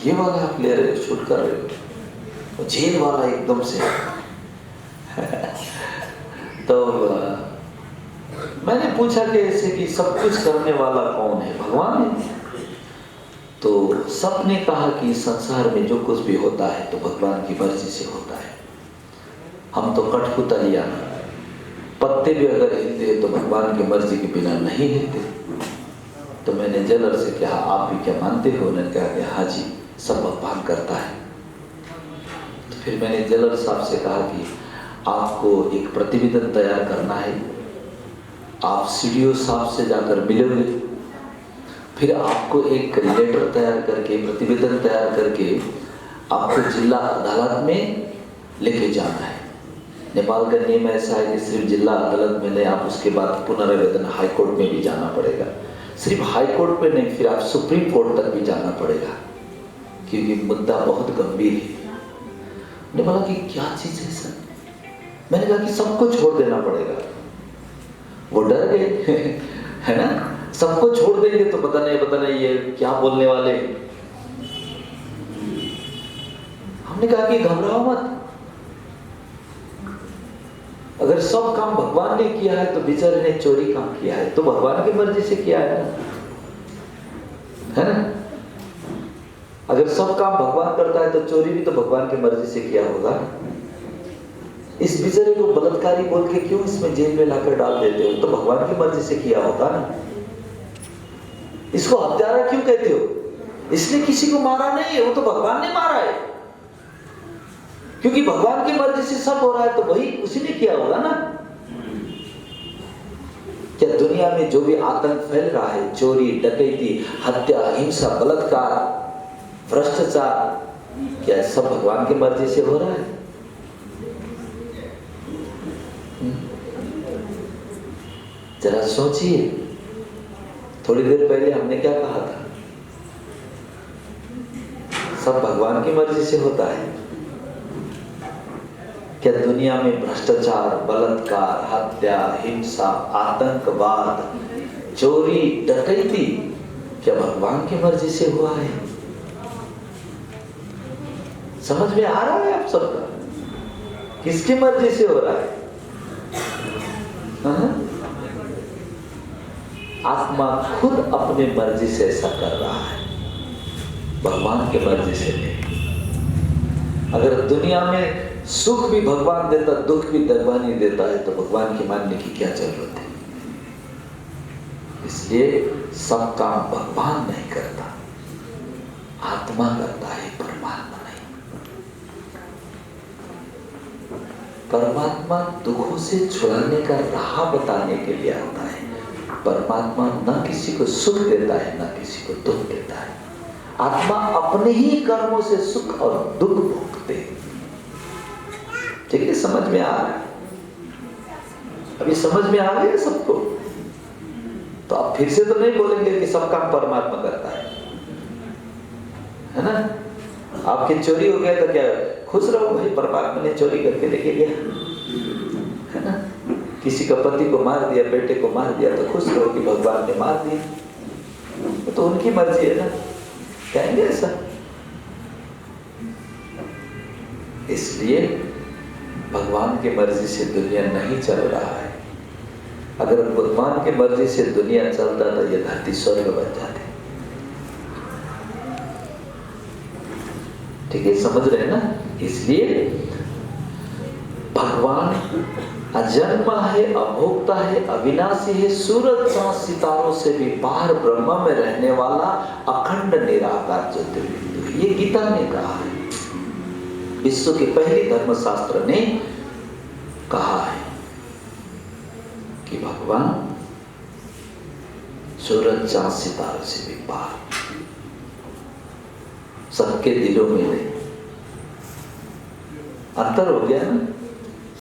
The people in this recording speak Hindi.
ये वाला आप ले रहे हो, शूट कर रहे हो, जेल वाला एकदम से। तो मैंने पूछा कि ऐसे कि सब कुछ करने वाला कौन है? भगवान है। तो सबने कहा कि संसार में जो कुछ भी होता है तो भगवान की मर्जी से होता है। हम तो कठपुतलिया, पत्ते भी अगर हिलते हैं तो भगवान की मर्जी के बिना नहीं हिलते। तो मैंने जेलर से कहा आप भी क्या मानते हो? उन्होंने कहा कि हाँ जी, सब भगवान करता है। तो फिर मैंने जेलर साहब से कहा कि आपको एक प्रतिवेदन तैयार करना है, आप सीडीओ साहब से जाकर मिलोगे, फिर आपको एक लेटर तैयार करके, प्रतिवेदन तैयार करके आपको जिला अदालत में लेके जाना है। नेपाल का नियम ऐसा है कि सिर्फ जिला अदालत में नहीं, आप उसके बाद पुनरावेदन हाई कोर्ट में भी जाना पड़ेगा। सिर्फ हाई कोर्ट पे नहीं, फिर आप सुप्रीम कोर्ट तक भी जाना पड़ेगा, क्योंकि मुद्दा बहुत गंभीर है। मैंने बोला कि क्या चीज है सर? मैंने कहा कि सबको छोड़ देना पड़ेगा। वो डर गए है ना, सबको छोड़ देंगे तो पता नहीं ये क्या बोलने वाले। हमने कहा कि घबराओ मत, अगर सब काम भगवान ने किया है तो बेचारे ने चोरी काम किया है तो भगवान की मर्जी से किया है ना? अगर सब काम भगवान करता है तो चोरी भी तो भगवान की मर्जी से किया होगा। इस बेचारे को बलात्कारी बोल के क्यों इसमें जेल में लाकर डाल देते हो? तो भगवान की मर्जी से किया होगा ना। इसको हत्यारा क्यों कहते हो? इसने किसी को मारा नहीं है, वो तो भगवान ने मारा है। क्योंकि भगवान की मर्जी से सब हो रहा है तो वही उसी ने किया होगा ना। क्या दुनिया में जो भी आतंक फैल रहा है, चोरी, डकैती, हत्या, हिंसा, बलात्कार, भ्रष्टाचार, क्या सब भगवान की मर्जी से हो रहा है? जरा सोचिए, थोड़ी देर पहले हमने क्या कहा था? सब भगवान की मर्जी से होता है। क्या दुनिया में भ्रष्टाचार, बलात्कार, हत्या, हिंसा, आतंकवाद, चोरी, डकैती क्या भगवान की मर्जी से हुआ है? समझ में आ रहा है आप सबका? किसकी मर्जी से हो रहा है? आत्मा खुद अपनी मर्जी से ऐसा कर रहा है, भगवान की मर्जी से नहीं। अगर दुनिया में सुख भी भगवान देता, दुख भी भगवान ही देता है, तो भगवान की मानने की क्या जरूरत है? इसलिए सब काम भगवान नहीं करता, आत्मा करता है, परमात्मा नहीं। परमात्मा दुखों से छुड़ाने का राह बताने के लिए आता है। परमात्मा न किसी को सुख देता है, न किसी को दुख देता है। आत्मा अपने ही कर्मों से सुख और दुख भोगते हैं। ठीक है, समझ में आ रहा है? अभी समझ में आ गया सबको? तो आप फिर से तो नहीं बोलेंगे कि सब काम परमात्मा करता है ना? आपकी चोरी हो गया तो क्या खुश रहो भाई, परमात्मा ने चोरी करके लेके गया, है ना? किसी का पति को मार दिया, बेटे को मार दिया तो खुश रहो कि भगवान ने मार दिया, तो उनकी मर्जी है ना, कहेंगे ऐसा? इसलिए भगवान की मर्जी से दुनिया नहीं चल रहा है। अगर भगवान की मर्जी से दुनिया चलता तो ये धरती स्वर्ग बन जाती। ठीक है, समझ रहे हैं ना? इसलिए भगवान अजन्मा है, अभोक्ता है, अविनाशी है, सूरज चांद सितारों से भी पार ब्रह्म में रहने वाला अखंड निराकार ज्योतिर्बिंदु है। ये गीता ने कहा है, विश्व के पहले धर्मशास्त्र ने कहा है कि भगवान सूरज चांद सितारों से भी पार, सबके दिलों में नहीं। अंतर हो गया ना?